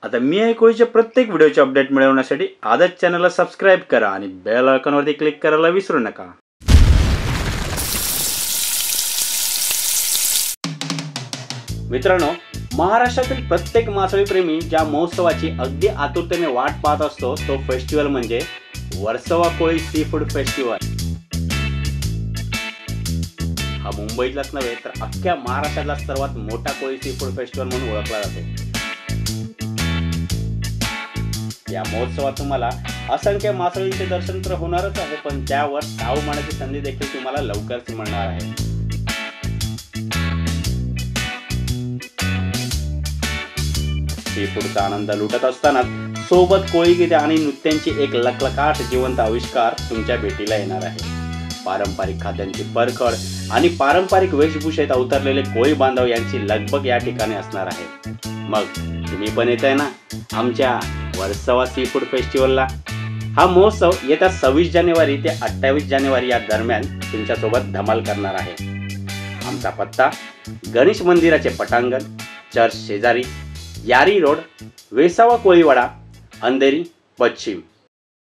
आता मी आहे कोळीच्या प्रत्येक व्हिडिओचे अपडेट मिळवण्यासाठी आजच चॅनलला सबस्क्राइब करा आणि बेल आयकॉनवरती क्लिक करायला विसरू नका। मित्रांनो, महाराष्ट्रातील प्रत्येक मासळी प्रेमी ज्या महोत्सवाची अगदी आतुरतेने वाट पाहत असतो तो फेस्टिवल म्हणजे वर्सोवा कोळी सी फूड फेस्टिवल। हा मुंबईतलाच नव्हे तर अख्ख्या महाराष्ट्रातला सर्वात मोठा कोळी सी फूड फेस्टिवल म्हणून ओळखला जातो। या महोत्सवात तुम्हाला असंख्य मासळींचे दर्शन तर होणारच आहे, पण त्यावर ताव मारण्याची संधी देखील तुम्हाला लवकरच मिळणार आहे। सी फूडचा आनंद लुटत असताना सोबत कोळी गीते आणि नृत्यांची एक लखलखाट जिवंत आविष्कार तुमच्या भेटीला येणार आहे। पारंपरिक खाद्यांची परखड आणि पारंपरिक वेशभूषेत अवतरलेले कोळी बांधव यांची लगबग या ठिकाणी असणार आहे। मग तुम्ही पण येताय ना आमच्या वर्सोवा सी फूड फेस्टिवलला? हा महोत्सव येत्या 26 जानेवारी ते 28 जानेवारी या दरम्यान तुमच्यासोबत धमाल करणार आहे। आमचा पत्ता गणेश मंदिराचे पटांगण, चर्च शेजारी, यारी रोड, वेसावा कोळीवाडा, अंधेरी पश्चिम।